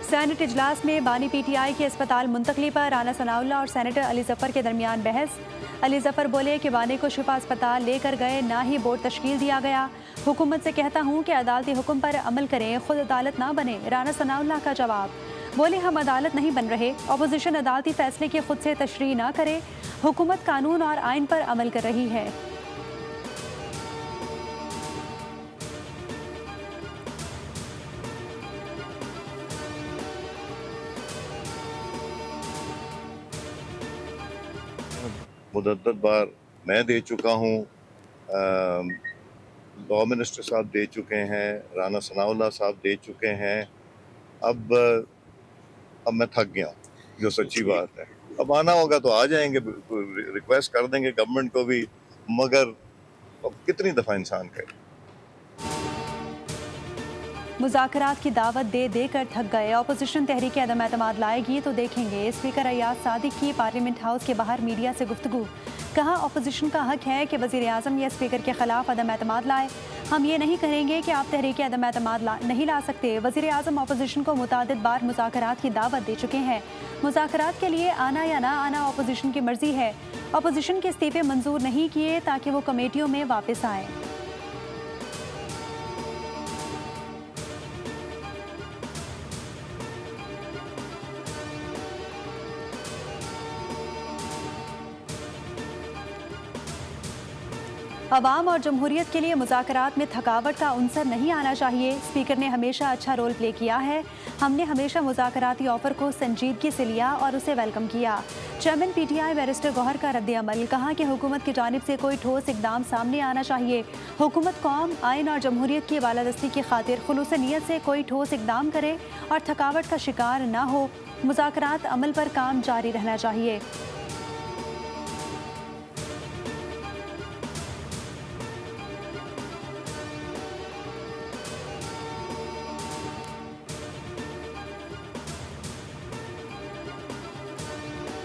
Senate इजलास में बानी पीटीआई के अस्पताल मुंतकली पर राना सनाउल्लाह और सेनेटर अली जफर के दरमियान बहस। अली जफर बोले कि बानी को शिफा अस्पताल लेकर गए, ना ही बोर्ड तश्कील दिया गया। हुकूमत से कहता हूँ कि अदालती हुक्म पर अमल करें, खुद अदालत ना बने। राना सनाउल्लाह का जवाब, बोले हम अदालत नहीं बन रहे। अपोजिशन अदालती फैसले की खुद से तशरीह ना करे। हुकूमत कानून और आइन पर अमल कर रही है। मुतअद्दिद बार मैं दे चुका हूँ, लॉ मिनिस्टर साहब दे चुके हैं, राना सनाउल्लाह साहब दे चुके हैं। अब मैं थक गया, जो सच्ची बात है। अब आना होगा तो आ जाएंगे, रिक्वेस्ट कर देंगे गवर्नमेंट को भी, मगर अब कितनी दफ़ा इंसान करे। मुज़ाकरात की दावत दे देकर थक गए। अपोजिशन तहरीक अदम एतमाद लाएगी तो देखेंगे। स्पीकर अयाज सादिक की पार्लियामेंट हाउस के बाहर मीडिया से गुफ्तगू। कहा अपोजिशन का हक है कि वज़ीर आज़म या स्पीकर के खिलाफ अदम एतमाद लाए। हम ये नहीं कहेंगे कि आप तहरीक अदम एतमाद नहीं ला सकते। वज़ीर आज़म अपोजिशन को मुतादिद बार मुज़ाकरात की दावत दे चुके हैं। मुज़ाकरात के लिए आना या ना आना अपोजिशन की मर्जी है। अपोजिशन के इस्तीफे मंजूर नहीं किए ताकि वो कमेटियों में वापस आए। अवाम और जमहूरियत के लिए मुज़ाकरात में थकावट का उनसर नहीं आना चाहिए। स्पीकर ने हमेशा अच्छा रोल प्ले किया है। हमने हमेशा मुज़ाकराती ऑफर को संजीदगी से लिया और उसे वेलकम किया। चेयरमैन पीटीआई बैरिस्टर गौहर का रद्द-ए-अमल। कहा कि हुकूमत की जानिब से कोई ठोस इकदाम सामने आना चाहिए। हुकूमत कौम, आइन और जमहूरियत की बालादस्ती की खातिर खुलूस नीयत से कोई ठोस इकदाम करे और थकावट का शिकार न हो। मुज़ाकरात अमल पर काम जारी रहना चाहिए।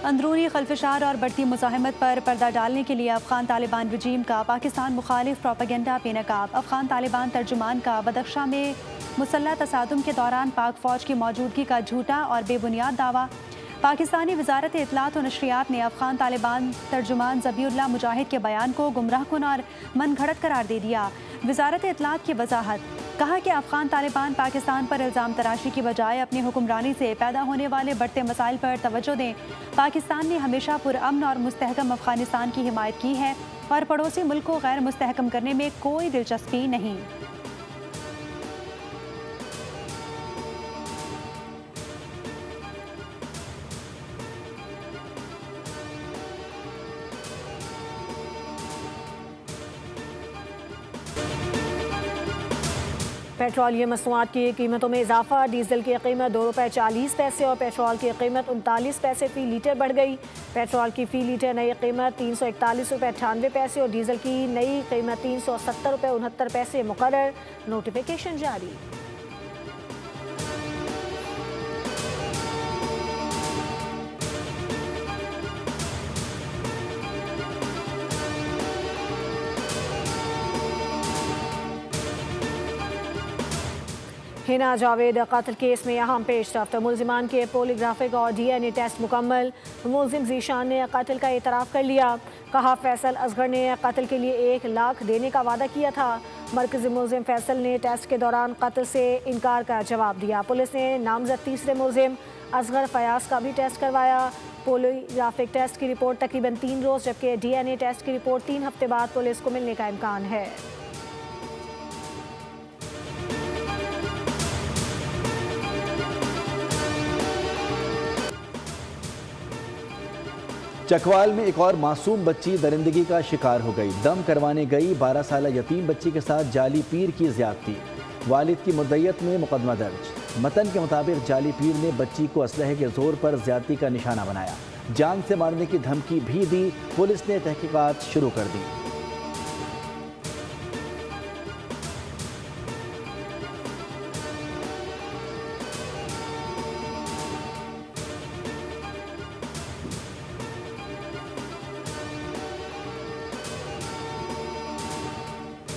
अंदरूनी खलफशार और बढ़ती मुज़ाहमत पर पर्दा डालने के लिए अफगान तालिबान रजीम का पाकिस्तान मुखालिफ प्रोपेगेंडा बेनकाब। अफगान तालिबान तर्जुमान का बदख्शा में मुसल्लह तसादुम के दौरान पाक फौज की मौजूदगी का झूठा और बेबुनियाद दावा। पाकिस्तानी वजारत इत्तलात और नशरियात ने अफगान तालिबान तर्जुमान ज़बीउल्लाह मुजाहिद के बयान को गुमराहकुन और मन घड़त करार दे दिया। वजारत इत्तलात की वजाहत, कहा कि अफगान तालिबान पाकिस्तान पर इल्ज़ाम तराशी की बजाय अपनी हुक्मरानी से पैदा होने वाले बढ़ते मसाइल पर तवज्जो दें। पाकिस्तान ने हमेशा पुरअमन और मुस्तहकम अफगानिस्तान की हिमायत की है और पड़ोसी मुल्क को गैर मुस्तहकम करने में कोई दिलचस्पी नहीं। पेट्रोलियम मसनूआत की कीमतों में इजाफा। डीजल की कीमत ₹2.40 और पेट्रोल की कीमत 39 पैसे फ़ी लीटर बढ़ गई। पेट्रोल की फ़ी लीटर नई कीमत ₹341.98 और डीजल की नई कीमत ₹370.69 मुकर्रर। नोटिफिकेशन जारी। हिना जावेद कत्ल केस में अहम पेशरफ्त। मुलजिमान के पोलीग्राफिक और DNA टेस्ट मुकम्मल। मुलजिम जीशान ने कत्ल का एतराफ़ कर लिया। कहा फैसल असगर ने कत्ल के लिए 1 लाख देने का वादा किया था। मरकजी मुलजिम फैसल ने टेस्ट के दौरान कत्ल से इनकार का जवाब दिया। पुलिस ने नामजद तीसरे मुलजिम असगर फयाज का भी टेस्ट करवाया। पोलीग्राफिक टेस्ट की रिपोर्ट तकरीबन 3 रोज़, जबकि DNA टेस्ट की रिपोर्ट 3 हफ्ते बाद पुलिस को मिलने का इम्कान है। चकवाल में एक और मासूम बच्ची दरिंदगी का शिकार हो गई। दम करवाने गई 12 साल यतीम बच्ची के साथ जाली पीर की ज्यादती। वालिद की मुद्दयत में मुकदमा दर्ज। मतन के मुताबिक जाली पीर ने बच्ची को असलहे के जोर पर ज्यादती का निशाना बनाया। जान से मारने की धमकी भी दी। पुलिस ने तहकीकात शुरू कर दी।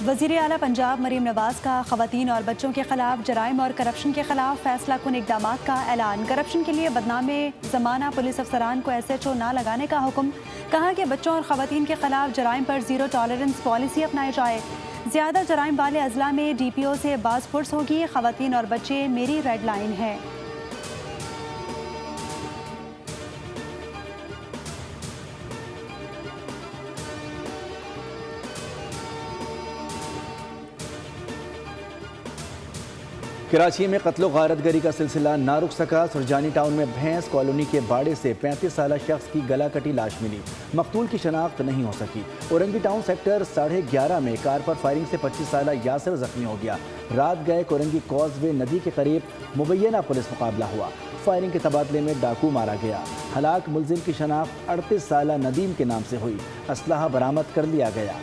वज़ीर आला पंजाब मरीम नवाज का ख़वातीन और बच्चों के खिलाफ जराइम और करप्शन के खिलाफ फैसला कुन इक़दाम का ऐलान। करप्शन के लिए बदनामे ज़माना पुलिस अफसरान को SHO ना लगाने का हुक्म। कहा कि बच्चों और ख़वातीन के खिलाफ जराइम पर ज़ीरो टॉलरेंस पॉलिसी अपनाई जाए। ज़्यादा जराइम वाले अजला में DPO से बाज़पुर्स होगी। ख़वातीन और बच्चे मेरी रेड लाइन है। कराची में कत्लो गारतगरी का सिलसिला ना रुक सका। सुरजानी टाउन में भैंस कॉलोनी के बाड़े से 35 साला शख्स की गला कटी लाश मिली। मकतूल की शनाख्त नहीं हो सकी। औरंगी टाउन सेक्टर 11:30 में कार पर फायरिंग से 25 साला यासिर जख्मी हो गया। रात गए औरंगी कॉजवे नदी के करीब मुबैना पुलिस मुकाबला हुआ। फायरिंग के तबादले में डाकू मारा गया। हलाक मुलजिम की शनाख्त 38 साला नदीम के नाम से हुई। असलहा बरामद कर लिया गया।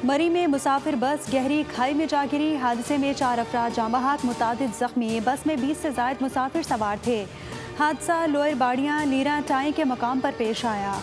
मरी में मुसाफिर बस गहरी खाई में जा गिरी। हादसे में 4 अफराद जामबहक, मुतादिद जख्मी। बस में 20 से ज़ायद मुसाफिर सवार थे। हादसा लोअर बाड़ियाँ लीरा टाई के मकाम पर पेश आया।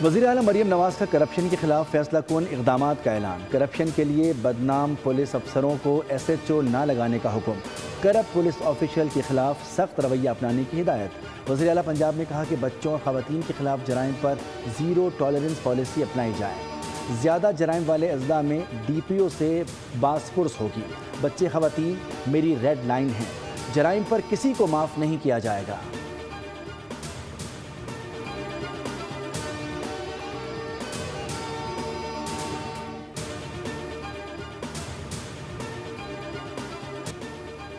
वज़ीर आला मरीम नवाज का करप्शन के खिलाफ फैसला कुन इक़दाम का ऐलान। करप्शन के लिए बदनाम पुलिस अफसरों को SHO ना लगाने का हुक्म। करप्ट पुलिस ऑफिशियल के खिलाफ सख्त रवैया अपनाने की हिदायत। वज़ीर आला पंजाब ने कहा कि बच्चों और ख़वातीन के खिलाफ जराइम पर ज़ीरो टॉलरेंस पॉलिसी अपनाई जाए। ज़्यादा जराइम वाले अजला में DPO से बाज़पुर्स होगी। बच्चे ख़वातीन मेरी रेड लाइन हैं। जराइम पर किसी को माफ़ नहीं किया जाएगा।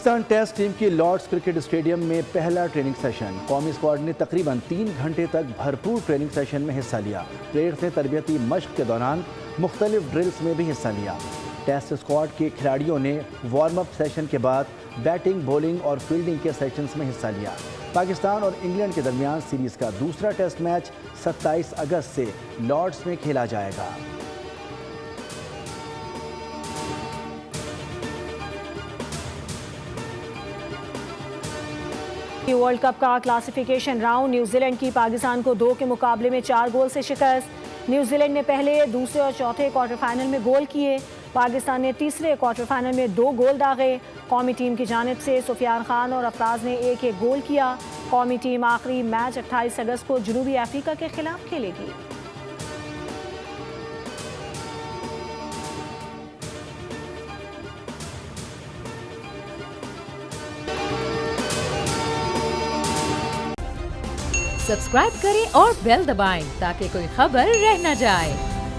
पाकिस्तान टेस्ट टीम की लॉर्ड्स क्रिकेट स्टेडियम में पहला ट्रेनिंग सेशन। कौमी स्क्वाड ने तकरीबन 3 घंटे तक भरपूर ट्रेनिंग सेशन में हिस्सा लिया। प्लेयर्स ने तरबियती मश्क के दौरान मुख्तलिफ ड्रिल्स में भी हिस्सा लिया। टेस्ट स्क्वाड के खिलाड़ियों ने वार्म अप सेशन के बाद बैटिंग, बॉलिंग और फील्डिंग के सेशंस में हिस्सा लिया। पाकिस्तान और इंग्लैंड के दरमियान सीरीज़ का दूसरा टेस्ट मैच 27 अगस्त से लॉर्ड्स में खेला जाएगा। वर्ल्ड कप का क्लासिफिकेशन राउंड। न्यूजीलैंड की पाकिस्तान को 2 के मुकाबले में 4 गोल से शिकस्त। न्यूजीलैंड ने पहले, दूसरे और चौथे क्वार्टर फाइनल में गोल किए। पाकिस्तान ने तीसरे क्वार्टर फाइनल में 2 गोल दागे। कौमी टीम की जानिब से सुफियान खान और अफराज ने 1-1 गोल किया। कौमी टीम आखिरी मैच 28 अगस्त को जनूबी अफ्रीका के खिलाफ खेलेगी। सब्सक्राइब करें और बेल दबाएं ताकि कोई खबर रह न जाए।